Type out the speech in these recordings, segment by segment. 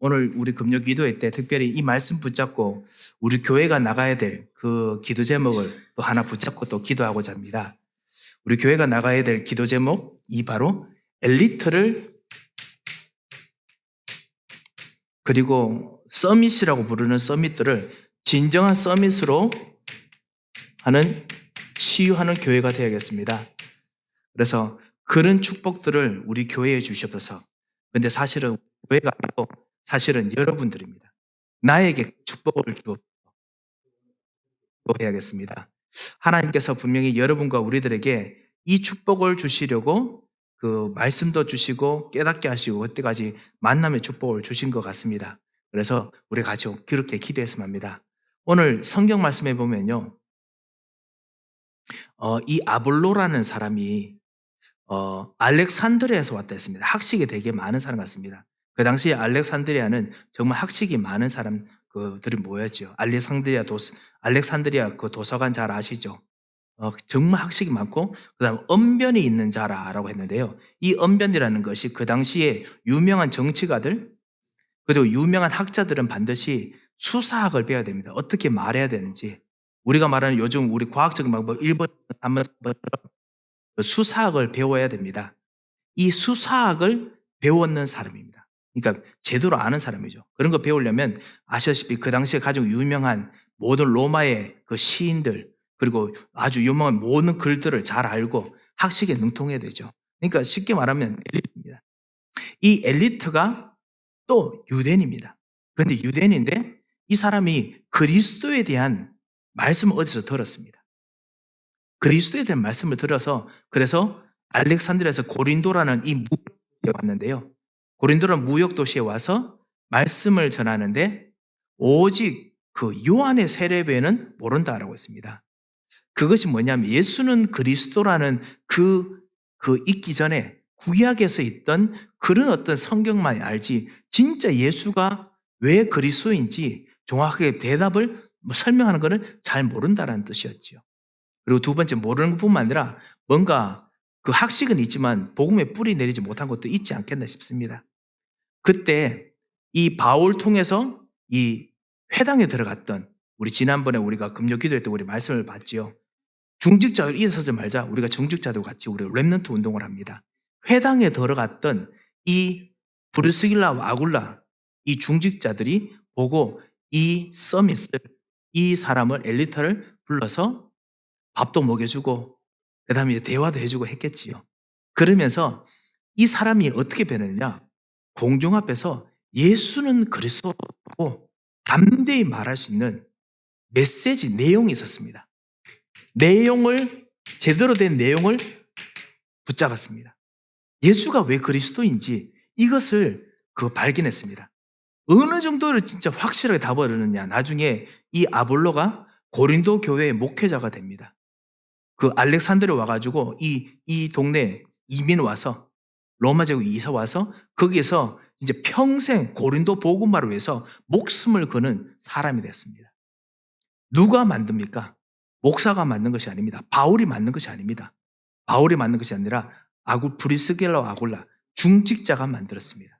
오늘 우리 금요 기도회 때 특별히 이 말씀 붙잡고 우리 교회가 나가야 될 그 기도 제목을 또 하나 붙잡고 또 기도하고자 합니다. 우리 교회가 나가야 될 기도 제목이 바로 엘리트를 그리고 서밋이라고 부르는 서밋들을 진정한 서밋으로 하는 치유하는 교회가 되어야겠습니다. 그래서 그런 축복들을 우리 교회에 주셔서 근데 사실은 교회가 아니고 사실은 여러분들입니다. 나에게 축복을 주어야겠습니다. 하나님께서 분명히 여러분과 우리들에게 이 축복을 주시려고 그 말씀도 주시고 깨닫게 하시고 그때까지 만남의 축복을 주신 것 같습니다. 그래서 우리 같이 그렇게 기도했으면 합니다. 오늘 성경 말씀에 보면요. 이 아볼로라는 사람이 알렉산드리아에서 왔다 했습니다. 학식이 되게 많은 사람 같습니다. 그 당시에 알렉산드리아는 정말 학식이 많은 사람들이 모였죠. 알렉산드리아 그 도서관 잘 아시죠? 정말 학식이 많고, 그 다음 언변이 있는 자라라고 했는데요. 이 언변이라는 것이 그 당시에 유명한 정치가들, 그리고 유명한 학자들은 반드시 수사학을 배워야 됩니다. 어떻게 말해야 되는지. 우리가 말하는 요즘 우리 과학적인 방법, 1번, 3번, 4번, 수사학을 배워야 됩니다. 이 수사학을 배웠는 사람입니다. 그러니까 제대로 아는 사람이죠. 그런 거 배우려면 아시다시피 그 당시에 가장 유명한 모든 로마의 그 시인들 그리고 아주 유명한 모든 글들을 잘 알고 학식에 능통해야 되죠. 그러니까 쉽게 말하면 엘리트입니다. 이 엘리트가 또 유대인입니다. 그런데 유대인인데 이 사람이 그리스도에 대한 말씀을 어디서 들었습니다. 그리스도에 대한 말씀을 들어서 그래서 알렉산드리아에서 고린도라는 이 무역도시에 왔는데요. 고린도라는 무역도시에 와서 말씀을 전하는데 오직 그 요한의 세례배는 모른다라고 했습니다. 그것이 뭐냐면 예수는 그리스도라는 그 있기 전에 구약에서 있던 그런 어떤 성경만 알지 진짜 예수가 왜 그리스도인지 정확하게 대답을 설명하는 것은 잘 모른다라는 뜻이었죠. 그리고 두 번째 모르는 것뿐만 아니라 뭔가 그 학식은 있지만 복음에 뿌리 내리지 못한 것도 있지 않겠나 싶습니다. 그때 이 바울 통해서 이 회당에 들어갔던 우리 지난번에 우리가 금요 기도회 때 우리 말씀을 봤지요. 중직자들 일어서지 말자. 우리가 중직자들 같이 우리 렘넌트 운동을 합니다. 회당에 들어갔던 이 브리스길라와 아굴라 이 중직자들이 보고 이 서밋을 이 사람을 엘리트를 불러서 밥도 먹여주고 그 다음에 대화도 해주고 했겠지요. 그러면서 이 사람이 어떻게 변했느냐. 공중 앞에서 예수는 그리스도라고 담대히 말할 수 있는 메시지 내용이 있었습니다. 제대로 된 내용을 붙잡았습니다. 예수가 왜 그리스도인지 이것을 발견했습니다. 어느 정도를 진짜 확실하게 다 버리느냐. 나중에 이 아볼로가 고린도 교회의 목회자가 됩니다. 그 알렉산드리아 와가지고 이 동네 이민 와서 로마 제국 이사 와서 거기에서 이제 평생 고린도 복음화를 위해서 목숨을 거는 사람이 됐습니다. 누가 만듭니까? 목사가 만든 것이 아닙니다. 바울이 만든 것이 아닙니다. 바울이 만든 것이 아니라 브리스길라와 아굴라 중직자가 만들었습니다.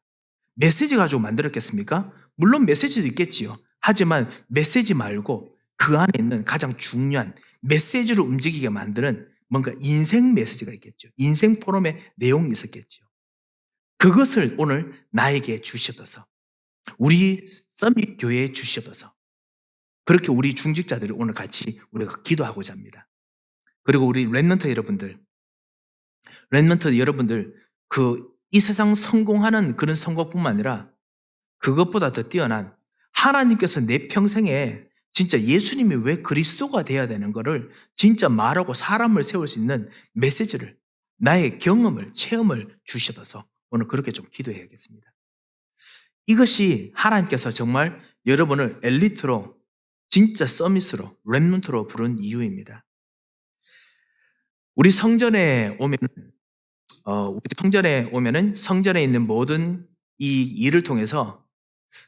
메시지 가지고 만들었겠습니까? 물론 메시지도 있겠지요. 하지만 메시지 말고 그 안에 있는 가장 중요한 메시지로 움직이게 만드는 뭔가 인생 메시지가 있겠죠. 인생 포럼의 내용이 있었겠죠. 그것을 오늘 나에게 주셔서 우리 서밋 교회에 주셔서 그렇게 우리 중직자들이 오늘 같이 우리가 기도하고자 합니다. 그리고 우리 렘넌트 여러분들 이 세상 성공하는 그런 성공뿐만 아니라 그것보다 더 뛰어난 하나님께서 내 평생에 진짜 예수님이 왜 그리스도가 되어야 되는 거를 진짜 말하고 사람을 세울 수 있는 메시지를 나의 경험을 체험을 주셔서 오늘 그렇게 좀 기도해야겠습니다. 이것이 하나님께서 정말 여러분을 엘리트로 진짜 서밋으로 렘넌트로 부른 이유입니다. 우리 성전에 오면은 성전에 있는 모든 이 일을 통해서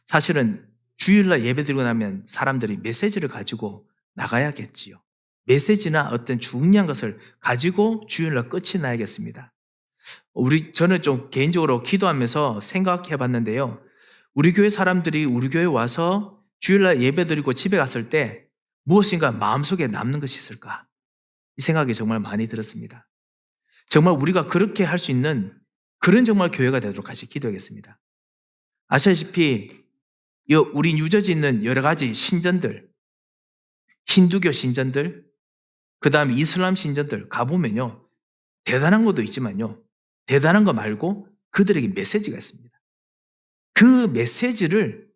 사실은 주일날 예배 드리고 나면 사람들이 메시지를 가지고 나가야겠지요. 메시지나 어떤 중요한 것을 가지고 주일날 끝이 나야겠습니다. 저는 좀 개인적으로 기도하면서 생각해 봤는데요. 우리 교회 사람들이 우리 교회 와서 주일날 예배 드리고 집에 갔을 때 무엇인가 마음속에 남는 것이 있을까? 이 생각이 정말 많이 들었습니다. 정말 우리가 그렇게 할 수 있는 그런 정말 교회가 되도록 같이 기도하겠습니다. 아시다시피 우리 뉴저지에 있는 여러 가지 신전들, 힌두교 신전들, 그 다음에 이슬람 신전들 가보면요. 대단한 것도 있지만요. 대단한 거 말고 그들에게 메시지가 있습니다. 그 메시지를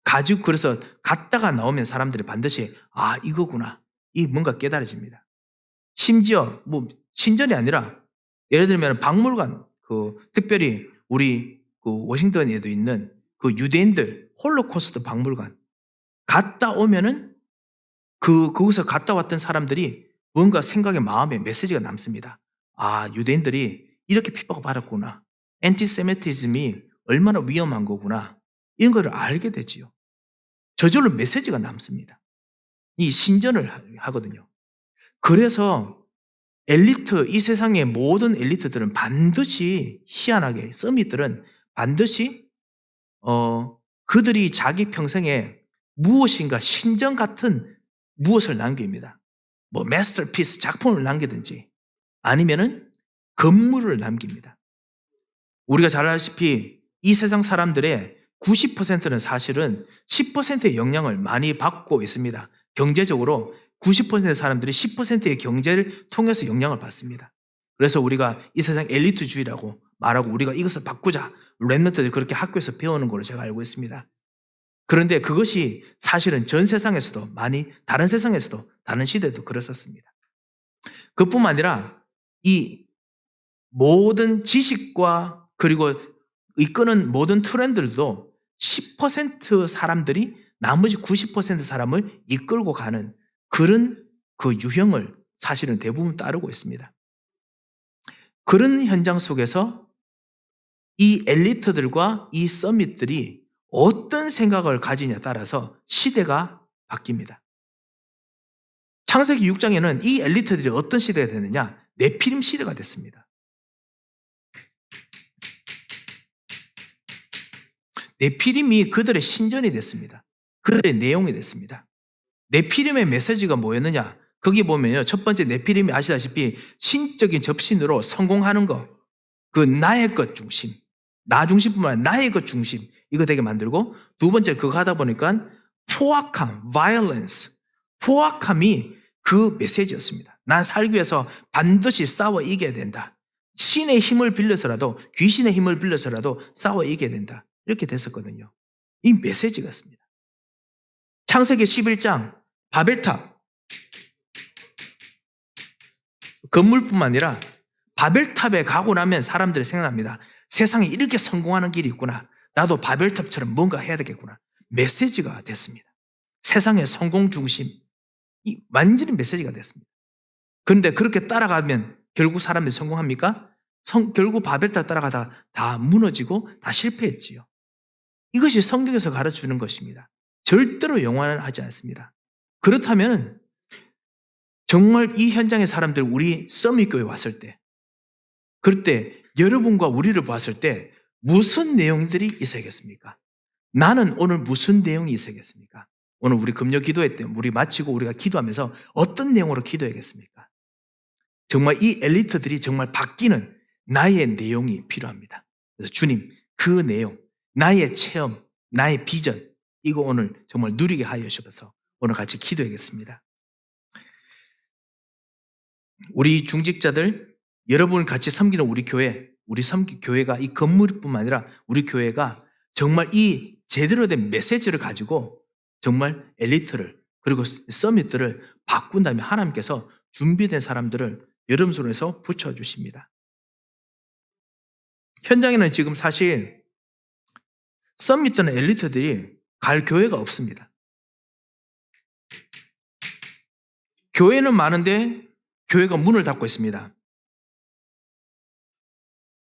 가지고 그래서 갔다가 나오면 사람들이 반드시 이거구나. 이 뭔가 깨달아집니다. 심지어 신전이 아니라 예를 들면 박물관, 특별히 우리 워싱턴에도 있는 유대인들 홀로코스트 박물관 갔다 오면은 거기서 갔다 왔던 사람들이 뭔가 생각에 마음에 메시지가 남습니다. 유대인들이 이렇게 핍박을 받았구나. 엔티세미티즘이 얼마나 위험한 거구나. 이런 걸 알게 되지요. 저절로 메시지가 남습니다. 이 신전을 하거든요. 그래서 이 세상의 모든 엘리트들은 반드시 희한하게 서밋들은 반드시 그들이 자기 평생에 무엇인가 신전 같은 무엇을 남깁니다. 마스터피스 작품을 남기든지 아니면은 건물을 남깁니다. 우리가 잘 알다시피 이 세상 사람들의 90%는 사실은 10%의 영향을 많이 받고 있습니다. 경제적으로 90%의 사람들이 10%의 경제를 통해서 영향을 받습니다. 그래서 우리가 이 세상 엘리트주의라고 말하고 우리가 이것을 바꾸자. 랩런트들이 그렇게 학교에서 배우는 걸로 제가 알고 있습니다. 그런데 그것이 사실은 전 세상에서도 다른 세상에서도 다른 시대도 그랬었습니다. 그뿐만 아니라 이 모든 지식과 그리고 이끄는 모든 트렌드들도 10% 사람들이 나머지 90% 사람을 이끌고 가는 그런 유형을 사실은 대부분 따르고 있습니다. 그런 현장 속에서 이 엘리트들과 이 서밋들이 어떤 생각을 가지냐에 따라서 시대가 바뀝니다. 창세기 6장에는 이 엘리트들이 어떤 시대가 됐느냐? 네피림 시대가 됐습니다. 네피림이 그들의 신전이 됐습니다. 그들의 내용이 됐습니다. 네피림의 메시지가 뭐였느냐? 거기 보면요. 첫 번째 네피림이 아시다시피 신적인 접신으로 성공하는 것, 나의 것 중심, 나 중심뿐만 아니라 나의 것 중심, 이거 되게 만들고, 두 번째 그거 하다 보니까 포악함, violence, 포악함이 그 메시지였습니다. 난 살기 위해서 반드시 싸워 이겨야 된다. 신의 힘을 빌려서라도, 귀신의 힘을 빌려서라도 싸워 이겨야 된다. 이렇게 됐었거든요. 이 메시지가 있습니다. 창세기 11장 바벨탑, 건물뿐만 아니라 바벨탑에 가고 나면 사람들이 생각납니다. 세상에 이렇게 성공하는 길이 있구나. 나도 바벨탑처럼 뭔가 해야 되겠구나. 메시지가 됐습니다. 세상의 성공 중심, 이 완전히 메시지가 됐습니다. 그런데 그렇게 따라가면 결국 사람들이 성공합니까? 결국 바벨탑 따라가다가 다 무너지고 다 실패했지요. 이것이 성경에서 가르쳐주는 것입니다. 절대로 영원하지 않습니다. 그렇다면 정말 이 현장의 사람들 우리 서밋교회 왔을 때 그럴 때 여러분과 우리를 봤을 때 무슨 내용들이 있어야겠습니까? 나는 오늘 무슨 내용이 있어야겠습니까? 오늘 우리 금요 기도회 때 우리 마치고 우리가 기도하면서 어떤 내용으로 기도해야겠습니까? 정말 이 엘리트들이 정말 바뀌는 나의 내용이 필요합니다. 그래서 주님 그 내용, 나의 체험, 나의 비전 이거 오늘 정말 누리게 하여 주셔서 오늘 같이 기도하겠습니다. 우리 중직자들 여러분 같이 섬기는 우리 교회가 이 건물뿐만 아니라 우리 교회가 정말 이 제대로 된 메시지를 가지고 정말 엘리트를 그리고 서밋들을 바꾼다면 하나님께서 준비된 사람들을 여러분 손에서 붙여주십니다. 현장에는 지금 사실 서밋들은 엘리트들이 갈 교회가 없습니다. 교회는 많은데 교회가 문을 닫고 있습니다.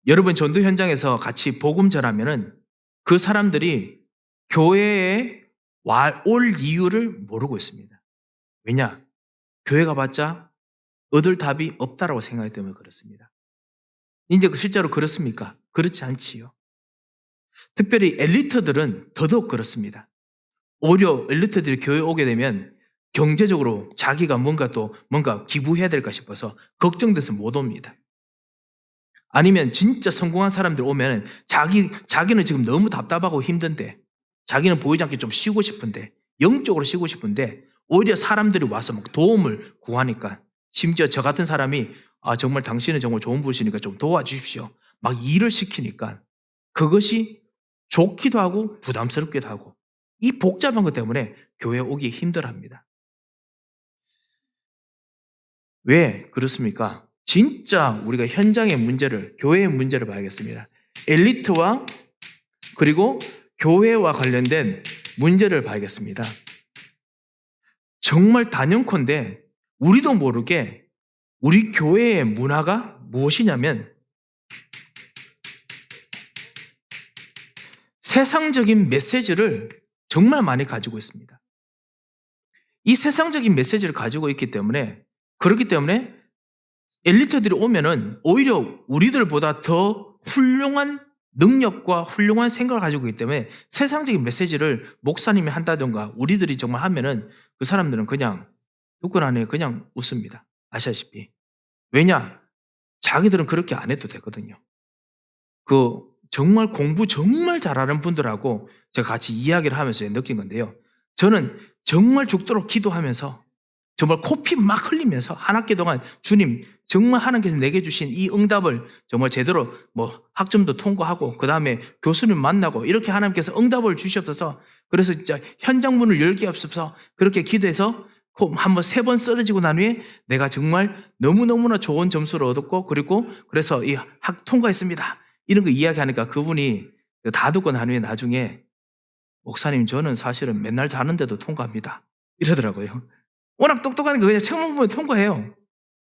여러분 전도 현장에서 같이 복음 전하면은 그 사람들이 교회에 올 이유를 모르고 있습니다. 왜냐? 교회 가봤자 얻을 답이 없다라고 생각하기 때문에 그렇습니다. 이제 실제로 그렇습니까? 그렇지 않지요. 특별히 엘리트들은 더더욱 그렇습니다. 오히려 엘리트들이 교회에 오게 되면 경제적으로 자기가 뭔가 기부해야 될까 싶어서 걱정돼서 못 옵니다. 아니면 진짜 성공한 사람들 오면 자기는 지금 너무 답답하고 힘든데, 자기는 보이지 않게 좀 쉬고 싶은데, 영적으로 쉬고 싶은데, 오히려 사람들이 와서 막 도움을 구하니까, 심지어 저 같은 사람이 정말 당신은 정말 좋은 분이시니까 좀 도와주십시오, 막 일을 시키니까 그것이 좋기도 하고 부담스럽기도 하고, 이 복잡한 것 때문에 교회 오기 힘들어합니다. 왜 그렇습니까? 진짜 우리가 현장의 문제를, 교회의 문제를 봐야겠습니다. 엘리트와 그리고 교회와 관련된 문제를 봐야겠습니다. 정말 단연컨대 우리도 모르게 우리 교회의 문화가 무엇이냐면 세상적인 메시지를 정말 많이 가지고 있습니다. 이 세상적인 메시지를 가지고 있기 때문에, 그렇기 때문에 엘리트들이 오면은 오히려 우리들보다 더 훌륭한 능력과 훌륭한 생각을 가지고 있기 때문에 세상적인 메시지를 목사님이 한다든가 우리들이 정말 하면은 그 사람들은 그냥 듣고 나니 그냥 웃습니다. 아시다시피. 왜냐? 자기들은 그렇게 안 해도 되거든요. 정말 공부 정말 잘하는 분들하고 제가 같이 이야기를 하면서 느낀 건데요. 저는 정말 죽도록 기도하면서 정말 코피 막 흘리면서 한 학기 동안 주님, 정말 하나님께서 내게 주신 이 응답을 정말 제대로 학점도 통과하고 그 다음에 교수님 만나고 이렇게 하나님께서 응답을 주시옵소서. 그래서 진짜 현장 문을 열게 없어서 그렇게 기도해서 한번 3번 쓰러지고 난 후에 내가 정말 너무너무나 좋은 점수를 얻었고, 그리고 그래서 이 통과했습니다, 이런 거 이야기하니까 그분이 다 듣고 난 후에 나중에 목사님, 저는 사실은 맨날 자는데도 통과합니다, 이러더라고요. 워낙 똑똑하니까 그냥 책만 보면 통과해요.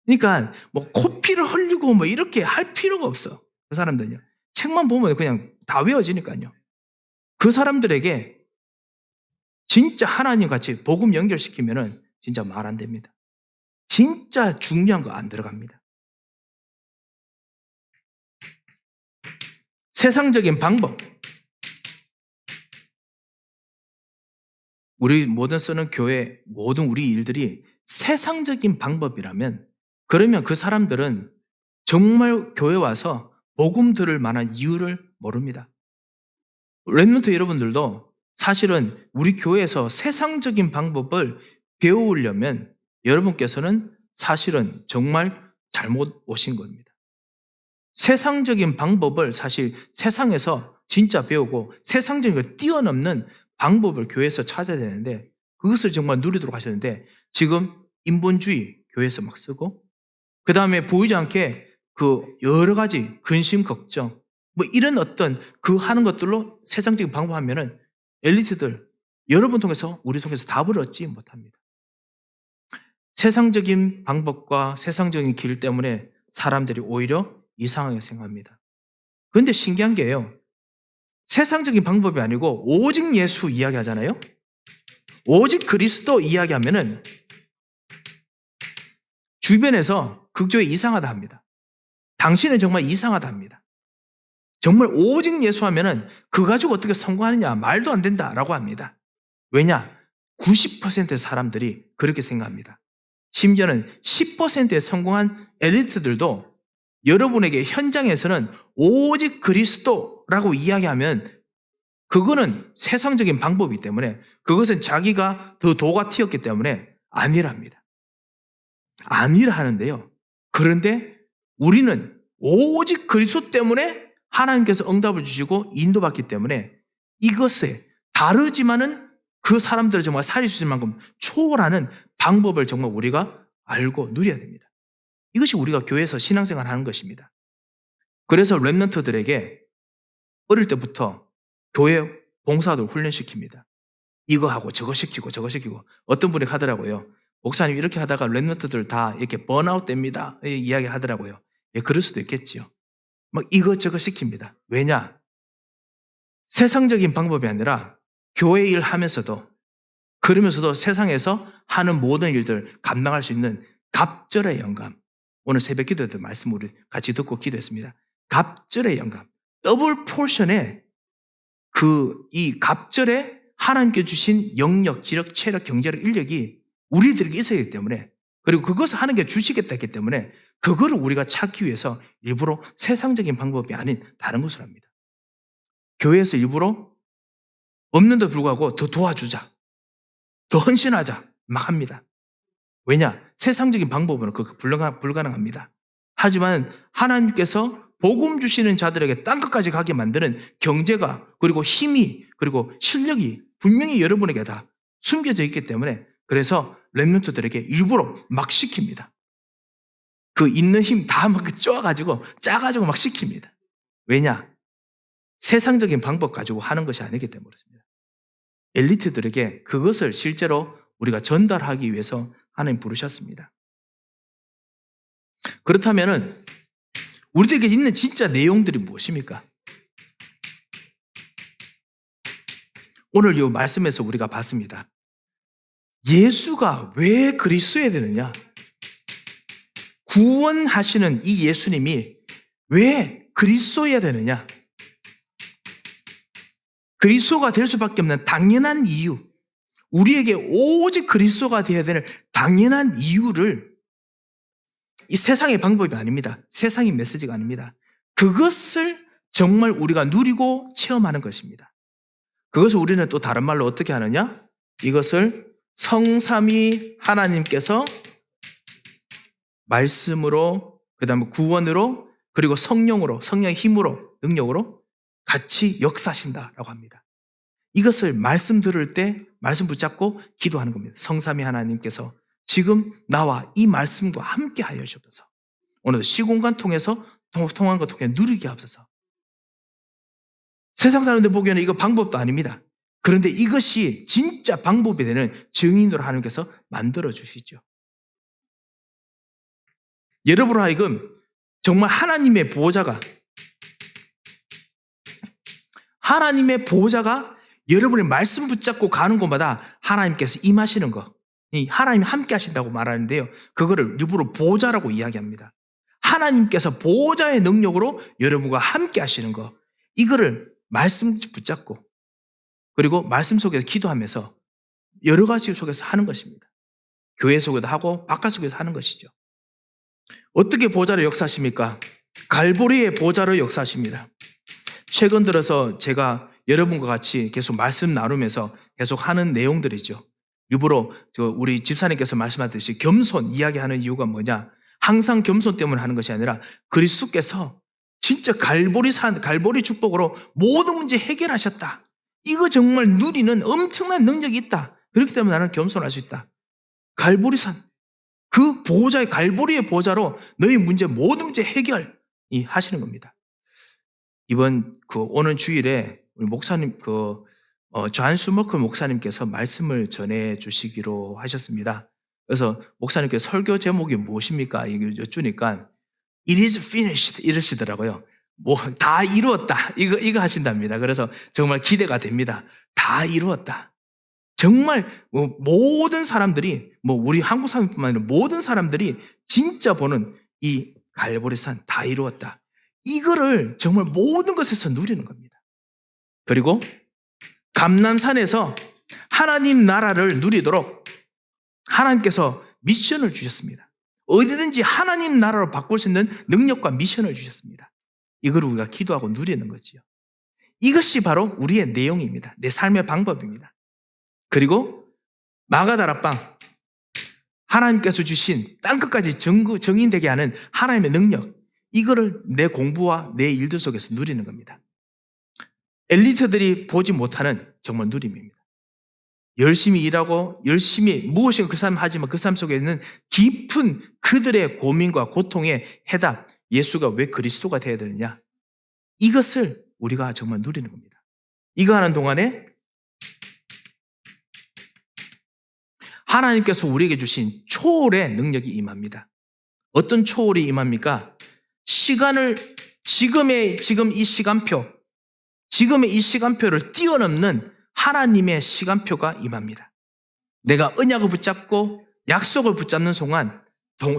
그러니까 코피를 흘리고 이렇게 할 필요가 없어. 그 사람들은요. 책만 보면 그냥 다 외워지니까요. 그 사람들에게 진짜 하나님 같이 복음 연결시키면은 진짜 말 안 됩니다. 진짜 중요한 거 안 들어갑니다. 세상적인 방법. 우리 모든 쓰는 교회, 모든 우리 일들이 세상적인 방법이라면, 그러면 그 사람들은 정말 교회 와서 복음 들을 만한 이유를 모릅니다. 랩런트 여러분들도 사실은 우리 교회에서 세상적인 방법을 배우려면 여러분께서는 사실은 정말 잘못 오신 겁니다. 세상적인 방법을 사실 세상에서 진짜 배우고 세상적인 걸 뛰어넘는 방법을 교회에서 찾아야 되는데, 그것을 정말 누리도록 하셨는데 지금 인본주의 교회에서 막 쓰고, 그 다음에 보이지 않게 여러 가지 근심 걱정 이런 어떤 하는 것들로 세상적인 방법 하면은 엘리트들, 여러분 통해서 우리 통해서 답을 얻지 못합니다. 세상적인 방법과 세상적인 길 때문에 사람들이 오히려 이상하게 생각합니다. 그런데 신기한 게요, 세상적인 방법이 아니고 오직 예수 이야기하잖아요. 오직 그리스도 이야기하면은 주변에서 극조에 이상하다 합니다. 당신은 정말 이상하다 합니다. 정말 오직 예수 하면은 그 가지고 어떻게 성공하느냐, 말도 안 된다라고 합니다. 왜냐? 90%의 사람들이 그렇게 생각합니다. 심지어는 10%의 성공한 엘리트들도 여러분에게 현장에서는 오직 그리스도라고 이야기하면 그거는 세상적인 방법이기 때문에, 그것은 자기가 더 도가 튀었기 때문에 아니랍니다. 아니라 하는데요. 그런데 우리는 오직 그리스도 때문에 하나님께서 응답을 주시고 인도받기 때문에 이것에 다르지만은 그 사람들을 정말 살릴 수 있을 만큼 초월하는 방법을 정말 우리가 알고 누려야 됩니다. 이것이 우리가 교회에서 신앙생활 하는 것입니다. 그래서 랩런트들에게 어릴 때부터 교회 봉사도 훈련시킵니다. 이거 하고 저거 시키고 저거 시키고. 어떤 분이 하더라고요. 목사님 이렇게 하다가 랩런트들 다 이렇게 번아웃 됩니다, 이야기 하더라고요. 예, 그럴 수도 있겠지요. 막 이것저것 시킵니다. 왜냐? 세상적인 방법이 아니라 교회 일 하면서도, 그러면서도 세상에서 하는 모든 일들 감당할 수 있는 갑절의 영감. 오늘 새벽 기도 때 말씀 우리 같이 듣고 기도했습니다. 갑절의 영감, 더블 포션의 이 갑절에 하나님께 주신 영역, 지력, 체력, 경제력, 인력이 우리들에게 있어야 하기 때문에, 그리고 그것을 하는 게 주시겠다 했기 때문에 그거를 우리가 찾기 위해서 일부러 세상적인 방법이 아닌 다른 것을 합니다. 교회에서 일부러 없는데 불구하고 더 도와주자, 더 헌신하자 막 합니다. 왜냐? 세상적인 방법으로는 그거 불가능합니다. 하지만 하나님께서 복음 주시는 자들에게 땅끝까지 가게 만드는 경제가, 그리고 힘이, 그리고 실력이 분명히 여러분에게 다 숨겨져 있기 때문에, 그래서 렘넌트들에게 일부러 막 시킵니다. 그 있는 힘 다 막 쪼아가지고 짜가지고 막 시킵니다. 왜냐? 세상적인 방법 가지고 하는 것이 아니기 때문에 그렇습니다. 엘리트들에게 그것을 실제로 우리가 전달하기 위해서 하나님 부르셨습니다. 그렇다면은 우리들에게 있는 진짜 내용들이 무엇입니까? 오늘 이 말씀에서 우리가 봤습니다. 예수가 왜 그리스도여야 되느냐? 구원하시는 이 예수님이 왜 그리스도여야 되느냐? 그리스도가 될 수밖에 없는 당연한 이유, 우리에게 오직 그리스도가 되어야 되는 당연한 이유를, 이 세상의 방법이 아닙니다. 세상의 메시지가 아닙니다. 그것을 정말 우리가 누리고 체험하는 것입니다. 그것을 우리는 또 다른 말로 어떻게 하느냐? 이것을 성삼위 하나님께서 말씀으로, 그 다음에 구원으로, 그리고 성령으로, 성령의 힘으로, 능력으로 같이 역사하신다라고 합니다. 이것을 말씀 들을 때 말씀 붙잡고 기도하는 겁니다. 성삼위 하나님께서 지금 나와 이 말씀과 함께 하여 주옵소서. 오늘도 시공간 통해서 통한 것 통해 누리게 하옵소서. 세상 사람들 보기에는 이거 방법도 아닙니다. 그런데 이것이 진짜 방법이 되는 증인으로 하나님께서 만들어 주시죠. 여러분 하여금 정말 하나님의 보호자가 여러분의 말씀 붙잡고 가는 곳마다 하나님께서 임하시는 거, 하나님이 함께 하신다고 말하는데요, 그거를 일부러 보호자라고 이야기합니다. 하나님께서 보호자의 능력으로 여러분과 함께 하시는 거, 이거를 말씀 붙잡고, 그리고 말씀 속에서 기도하면서 여러 가지 속에서 하는 것입니다. 교회 속에도 하고 바깥 속에서 하는 것이죠. 어떻게 보호자를 역사하십니까? 갈보리의 보호자를 역사하십니다. 최근 들어서 제가 여러분과 같이 계속 말씀 나누면서 계속 하는 내용들이죠. 일부러 우리 집사님께서 말씀하듯이 겸손 이야기하는 이유가 뭐냐? 항상 겸손 때문에 하는 것이 아니라 그리스도께서 진짜 갈보리 축복으로 모든 문제 해결하셨다. 이거 정말 누리는 엄청난 능력이 있다. 그렇기 때문에 나는 겸손할 수 있다. 갈보리산, 그 보호자의 갈보리의 보호자로 너희 모든 문제 해결 하시는 겁니다. 이번 오는 주일에 우리 목사님 존 수머클 목사님께서 말씀을 전해 주시기로 하셨습니다. 그래서 목사님께서 설교 제목이 무엇입니까? 이거 여쭈니까 It is finished 이러시더라고요. 다 이루었다. 이거 하신답니다. 그래서 정말 기대가 됩니다. 다 이루었다. 정말 모든 사람들이, 우리 한국 사람뿐만 아니라 모든 사람들이 진짜 보는 이 갈보리산 다 이루었다. 이거를 정말 모든 것에서 누리는 겁니다. 그리고 감람산에서 하나님 나라를 누리도록 하나님께서 미션을 주셨습니다. 어디든지 하나님 나라로 바꿀 수 있는 능력과 미션을 주셨습니다. 이걸 우리가 기도하고 누리는 거지요. 이것이 바로 우리의 내용입니다. 내 삶의 방법입니다. 그리고 마가다락방, 하나님께서 주신 땅끝까지 정인되게 하는 하나님의 능력, 이거를 내 공부와 내 일들 속에서 누리는 겁니다. 엘리트들이 보지 못하는 정말 누림입니다. 열심히 일하고 열심히 무엇인가 그 사람 하지만 그 사람 속에 있는 깊은 그들의 고민과 고통의 해답, 예수가 왜 그리스도가 되어야 되느냐, 이것을 우리가 정말 누리는 겁니다. 이거 하는 동안에 하나님께서 우리에게 주신 초월의 능력이 임합니다. 어떤 초월이 임합니까? 지금의 이 시간표를 뛰어넘는 하나님의 시간표가 임합니다. 내가 언약을 붙잡고 약속을 붙잡는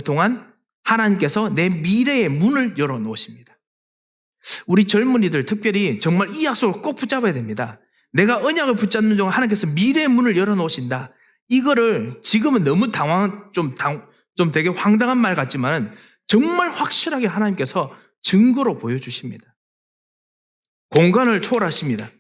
동안 하나님께서 내 미래의 문을 열어놓으십니다. 우리 젊은이들 특별히 정말 이 약속을 꼭 붙잡아야 됩니다. 내가 언약을 붙잡는 동안 하나님께서 미래의 문을 열어놓으신다. 이거를 지금은 너무 좀 되게 황당한 말 같지만 정말 확실하게 하나님께서 증거로 보여주십니다. 공간을 초월하십니다.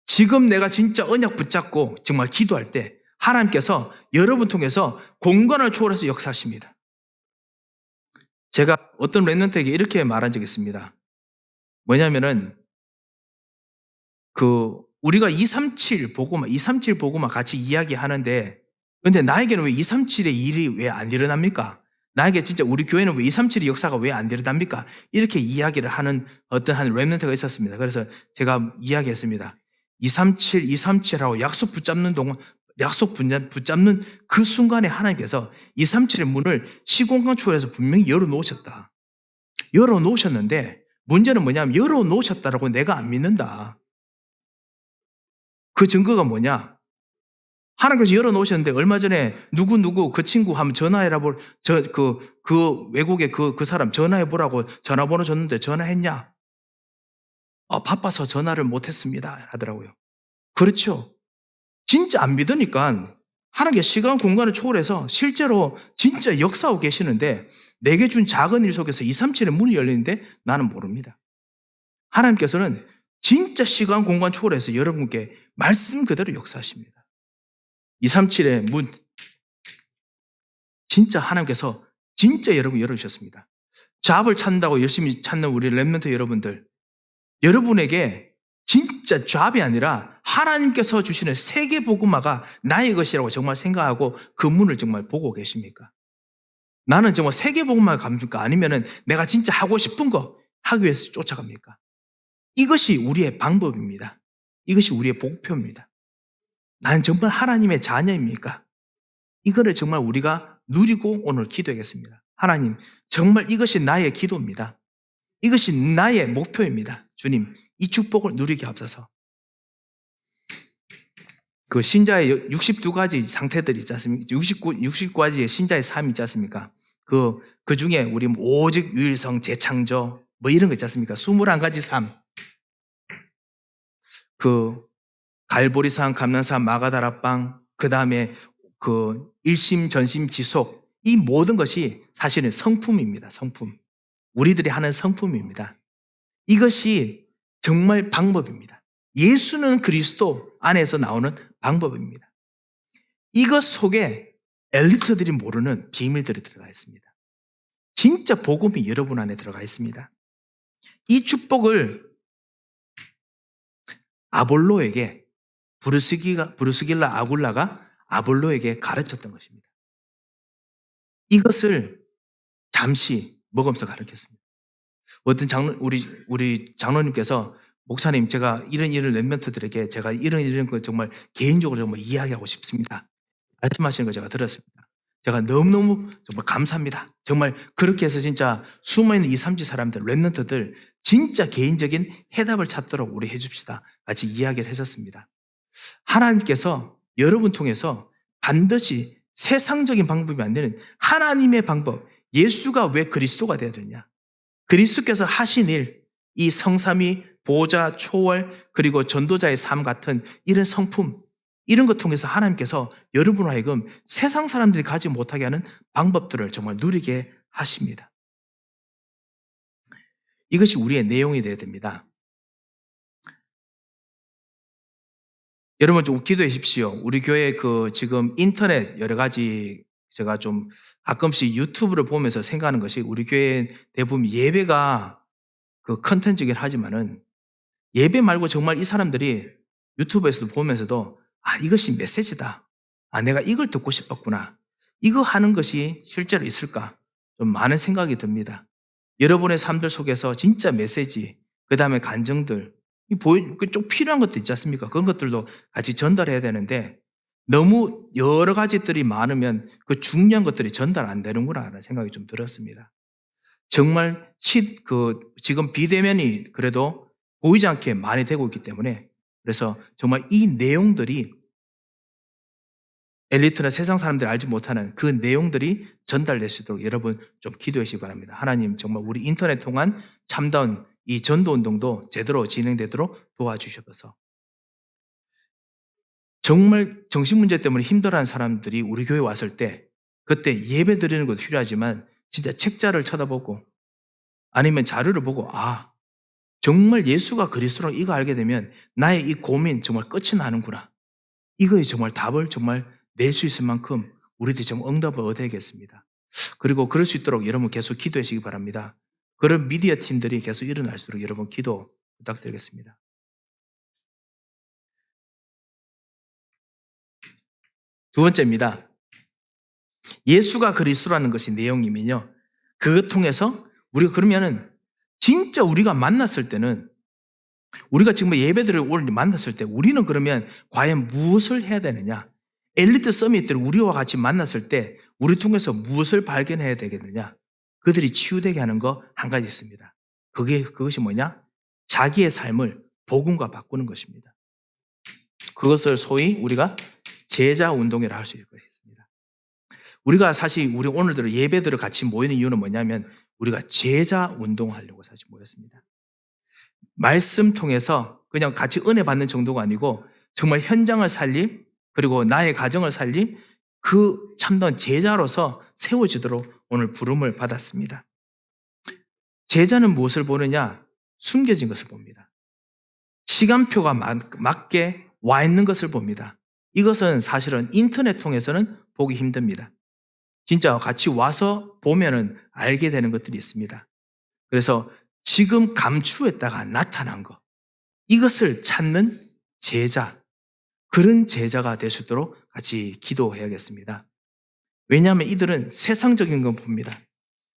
지금 내가 진짜 언약 붙잡고 정말 기도할 때 하나님께서 여러분 통해서 공간을 초월해서 역사하십니다. 제가 어떤 랩런트에게 이렇게 말한 적이 있습니다. 뭐냐면은 우리가 237 보고만 같이 이야기하는데 근데 나에게는 왜 237의 일이 왜 안 일어납니까? 나에게 진짜 우리 교회는 왜 237의 역사가 왜 안 일어납니까? 이렇게 이야기를 하는 어떤 한 랩런트가 있었습니다. 그래서 제가 이야기했습니다. 237하고 약속 붙잡는 그 순간에 하나님께서 237의 문을 시공간 초월해서 분명히 열어놓으셨다. 열어놓으셨는데 문제는 뭐냐면 열어놓으셨다라고 내가 안 믿는다. 그 증거가 뭐냐? 하나님께서 열어놓으셨는데 얼마 전에 누구 그 친구 한번 전화해라 그 외국에 그 사람 전화해보라고 전화번호 줬는데 전화했냐? 바빠서 전화를 못했습니다 하더라고요. 그렇죠. 진짜 안 믿으니까 하나님께 시간 공간을 초월해서 실제로 진짜 역사하고 계시는데 내게 준 작은 일 속에서 237의 문이 열리는데 나는 모릅니다. 하나님께서는 진짜 시간 공간 초월해서 여러분께 말씀 그대로 역사하십니다. 237의 문 진짜 하나님께서 진짜 여러분 열어주셨습니다. 잡을 찾는다고 열심히 찾는 우리 랩런트 여러분들, 여러분에게 진짜 잡이 아니라 하나님께서 주시는 세계 복음화가 나의 것이라고 정말 생각하고 그 문을 정말 보고 계십니까? 나는 정말 세계 복음화가 갑니까? 아니면은 내가 진짜 하고 싶은 거 하기 위해서 쫓아갑니까? 이것이 우리의 방법입니다. 이것이 우리의 목표입니다. 나는 정말 하나님의 자녀입니까? 이거를 정말 우리가 누리고 오늘 기도하겠습니다. 하나님, 정말 이것이 나의 기도입니다. 이것이 나의 목표입니다. 주님, 이 축복을 누리게 하옵소서. 그 신자의 62가지 상태들이 있지 않습니까? 69가지의 신자의 삶이 있지 않습니까? 그 중에 우리 오직 유일성, 재창조, 이런 거 있지 않습니까? 21가지 삶. 갈보리산, 감난산, 마가다라빵, 그 다음에 일심, 전심, 지속. 이 모든 것이 사실은 성품입니다. 성품. 우리들이 하는 성품입니다. 이것이 정말 방법입니다. 예수는 그리스도 안에서 나오는 방법입니다. 이것 속에 엘리트들이 모르는 비밀들이 들어가 있습니다. 진짜 복음이 여러분 안에 들어가 있습니다. 이 축복을 아볼로에게 브루스길라 아굴라가 아볼로에게 가르쳤던 것입니다. 이것을 잠시 먹으면서 가르쳤습니다. 어떤 우리 장로님께서 목사님, 제가 이런 랩런트들에게 제가 이런 거 정말 개인적으로 정말 이야기하고 싶습니다. 말씀하시는 거 제가 들었습니다. 제가 너무너무 정말 감사합니다. 정말 그렇게 해서 진짜 숨어있는 237 사람들, 랩런트들 진짜 개인적인 해답을 찾도록 우리 해줍시다. 같이 이야기를 했었습니다. 하나님께서 여러분 통해서 반드시 세상적인 방법이 안 되는 하나님의 방법, 예수가 왜 그리스도가 되어야 되느냐? 그리스도께서 하신 일, 이 성삼위, 보좌, 초월, 그리고 전도자의 삶 같은 이런 성품, 이런 것 통해서 하나님께서 여러분을 하여금 세상 사람들이 가지 못하게 하는 방법들을 정말 누리게 하십니다. 이것이 우리의 내용이 되어야 됩니다. 여러분 좀 기도해 주십시오. 우리 교회 지금 인터넷 여러 가지 제가 좀 가끔씩 유튜브를 보면서 생각하는 것이 우리 교회 대부분 예배가 컨텐츠이긴 하지만은 예배 말고 정말 이 사람들이 유튜브에서도 보면서도 이것이 메시지다. 내가 이걸 듣고 싶었구나. 이거 하는 것이 실제로 있을까? 좀 많은 생각이 듭니다. 여러분의 삶들 속에서 진짜 메시지, 그 다음에 감정들, 좀 필요한 것도 있지 않습니까? 그런 것들도 같이 전달해야 되는데 너무 여러 가지들이 많으면 그 중요한 것들이 전달 안 되는구나 하는 생각이 좀 들었습니다. 정말 지금 비대면이 그래도 보이지 않게 많이 되고 있기 때문에 그래서 정말 이 내용들이 엘리트나 세상 사람들이 알지 못하는 그 내용들이 전달될 수 있도록 여러분 좀 기도해 주시기 바랍니다. 하나님, 정말 우리 인터넷 통한 참다운 이 전도 운동도 제대로 진행되도록 도와주셔서 정말 정신문제 때문에 힘들어하는 사람들이 우리 교회 왔을 때 그때 예배 드리는 것도 필요하지만 진짜 책자를 쳐다보고 아니면 자료를 보고 정말 예수가 그리스도라고 이거 알게 되면 나의 이 고민 정말 끝이 나는구나. 이거에 정말 답을 정말 낼 수 있을 만큼 우리들이 정말 응답을 얻어야겠습니다. 그리고 그럴 수 있도록 여러분 계속 기도해 주시기 바랍니다. 그런 미디어 팀들이 계속 일어날 수 있도록 여러분 기도 부탁드리겠습니다. 두 번째입니다. 예수가 그리스도라는 것이 내용이면요. 그것 통해서 우리가 그러면은 진짜 우리가 만났을 때는 우리가 지금 예배들을 오늘 만났을 때 우리는 그러면 과연 무엇을 해야 되느냐? 엘리트 서밋들을 우리와 같이 만났을 때 우리 통해서 무엇을 발견해야 되겠느냐? 그들이 치유되게 하는 거 한 가지 있습니다. 그것이 뭐냐? 자기의 삶을 복음과 바꾸는 것입니다. 그것을 소위 우리가 제자 운동이라 할 수 있습니다. 우리가 사실 우리 오늘들 예배들을 같이 모이는 이유는 뭐냐면 우리가 제자 운동하려고 사실 모였습니다. 말씀 통해서 그냥 같이 은혜 받는 정도가 아니고 정말 현장을 살림 그리고 나의 가정을 살림 그 참된 제자로서 세워지도록 오늘 부름을 받았습니다. 제자는 무엇을 보느냐? 숨겨진 것을 봅니다. 시간표가 맞게 와 있는 것을 봅니다. 이것은 사실은 인터넷 통해서는 보기 힘듭니다. 진짜 같이 와서 보면은 알게 되는 것들이 있습니다. 그래서 지금 감추었다가 나타난 것, 이것을 찾는 제자, 그런 제자가 될 수 있도록 같이 기도해야겠습니다. 왜냐하면 이들은 세상적인 건 봅니다.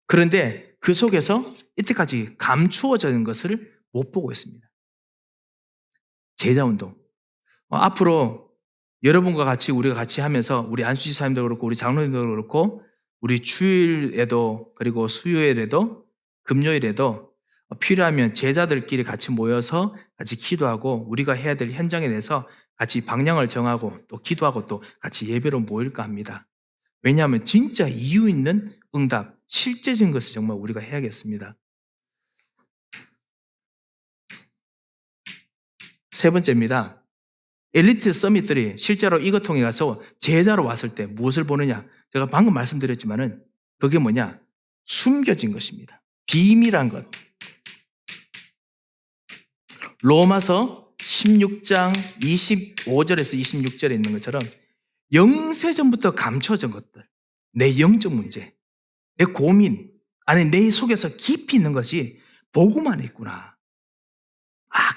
그런데 그 속에서 이때까지 감추어진 것을 못 보고 있습니다. 제자 운동. 앞으로 여러분과 같이 우리가 같이 하면서 우리 안수지 사님도 그렇고 우리 장로님도 그렇고 우리 주일에도 그리고 수요일에도 금요일에도 필요하면 제자들끼리 같이 모여서 같이 기도하고 우리가 해야 될 현장에 대해서 같이 방향을 정하고 또 기도하고 또 같이 예배로 모일까 합니다. 왜냐하면 진짜 이유 있는 응답, 실제적인 것을 정말 우리가 해야겠습니다. 세 번째입니다. 엘리트 서밋들이 실제로 이것 통해 가서 제자로 왔을 때 무엇을 보느냐? 제가 방금 말씀드렸지만은 그게 뭐냐? 숨겨진 것입니다. 비밀한 것. 로마서 16장 25절에서 26절에 있는 것처럼 영세전부터 감춰진 것들, 내 영적 문제, 내 고민, 아니 내 속에서 깊이 있는 것이 복음 안에 있구나.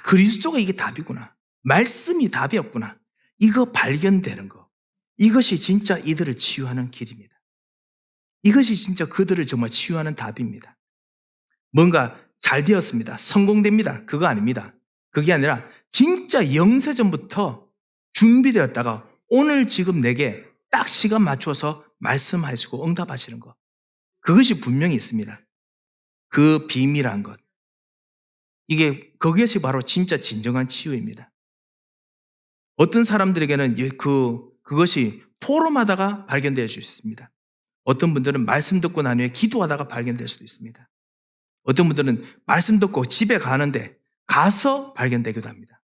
그리스도가 이게 답이구나. 말씀이 답이었구나. 이거 발견되는 거. 이것이 진짜 이들을 치유하는 길입니다. 이것이 진짜 그들을 정말 치유하는 답입니다. 뭔가 잘 되었습니다. 성공됩니다. 그거 아닙니다. 그게 아니라 진짜 영세전부터 준비되었다가 오늘 지금 내게 딱 시간 맞춰서 말씀하시고 응답하시는 것. 그것이 분명히 있습니다. 그 비밀한 것. 그것이 바로 진짜 진정한 치유입니다. 어떤 사람들에게는 그것이 포럼하다가 발견될 수 있습니다. 어떤 분들은 말씀 듣고 난 후에 기도하다가 발견될 수도 있습니다. 어떤 분들은 말씀 듣고 집에 가는데 가서 발견되기도 합니다.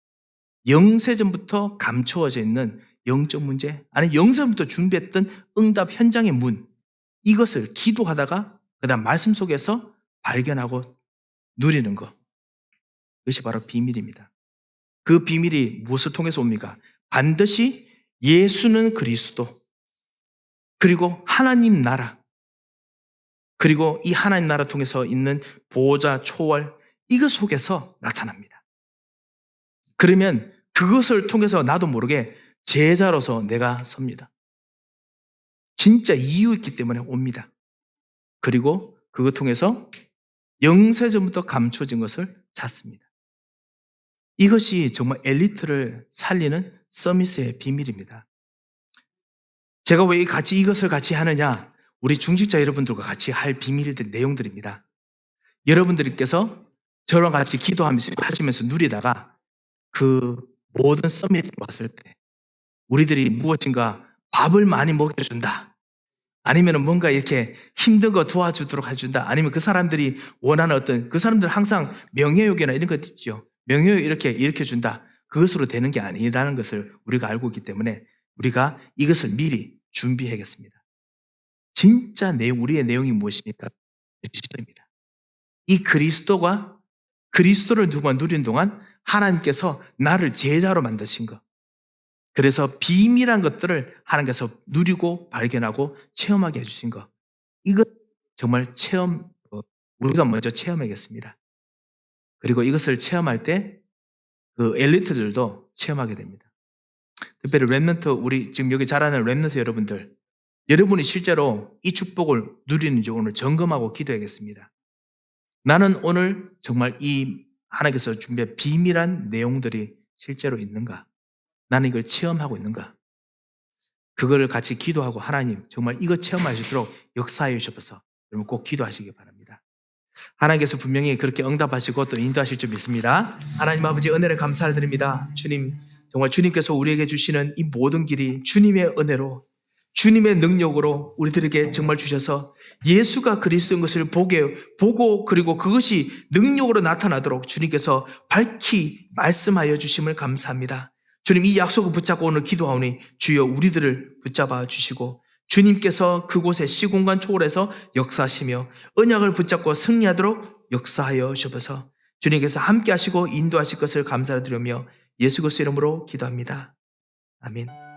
영세전부터 감추어져 있는 영적 문제, 아니 영세전부터 준비했던 응답 현장의 문, 이것을 기도하다가 그다음 말씀 속에서 발견하고 누리는 것. 그것이 바로 비밀입니다. 그 비밀이 무엇을 통해서 옵니까? 반드시 예수는 그리스도, 그리고 하나님 나라, 그리고 이 하나님 나라 통해서 있는 보호자 초월, 이것 속에서 나타납니다. 그러면 그것을 통해서 나도 모르게 제자로서 내가 섭니다. 진짜 이유 있기 때문에 옵니다. 그리고 그것 통해서 영세전부터 감춰진 것을 찾습니다. 이것이 정말 엘리트를 살리는 서밋의 비밀입니다. 제가 왜 이것을 같이 하느냐? 우리 중직자 여러분들과 같이 할 비밀들, 내용들입니다. 여러분들께서 저랑 같이 기도하시면서 누리다가 그 모든 서밋에 왔을 때 우리들이 무엇인가 밥을 많이 먹여준다. 아니면 뭔가 이렇게 힘든 거 도와주도록 해준다. 아니면 그 사람들이 원하는 어떤, 그 사람들은 항상 명예욕이나 이런 것 있죠. 명예욕 이렇게 일으켜준다. 그것으로 되는 게 아니라는 것을 우리가 알고 있기 때문에 우리가 이것을 미리 준비해야겠습니다. 진짜 우리의 내용이 무엇입니까? 그리스도입니다. 이 그리스도를 누리는 동안 하나님께서 나를 제자로 만드신 것. 그래서 비밀한 것들을 하나님께서 누리고 발견하고 체험하게 해주신 것. 이것 정말 우리가 먼저 체험하겠습니다. 그리고 이것을 체험할 때 그 엘리트들도 체험하게 됩니다. 특별히 렘넌트, 우리 지금 여기 자라는 렘넌트 여러분들, 여러분이 실제로 이 축복을 누리는지 오늘 점검하고 기도하겠습니다. 나는 오늘 정말 이 하나님께서 준비한 비밀한 내용들이 실제로 있는가? 나는 이걸 체험하고 있는가? 그거를 같이 기도하고 하나님 정말 이거 체험하시도록 역사해 주셔서 여러분 꼭 기도하시기 바랍니다. 하나님께서 분명히 그렇게 응답하시고 또 인도하실 줄 믿습니다. 하나님 아버지 은혜를 감사드립니다. 주님, 정말 주님께서 우리에게 주시는 이 모든 길이 주님의 은혜로, 주님의 능력으로 우리들에게 정말 주셔서 예수가 그리스도인 것을 보고 그리고 그것이 능력으로 나타나도록 주님께서 밝히 말씀하여 주심을 감사합니다. 주님, 이 약속을 붙잡고 오늘 기도하오니 주여 우리들을 붙잡아 주시고 주님께서 그곳에 시공간 초월해서 역사하시며 언약을 붙잡고 승리하도록 역사하여 주셔서 주님께서 함께 하시고 인도하실 것을 감사드리며 예수 그리스도 이름으로 기도합니다. 아멘.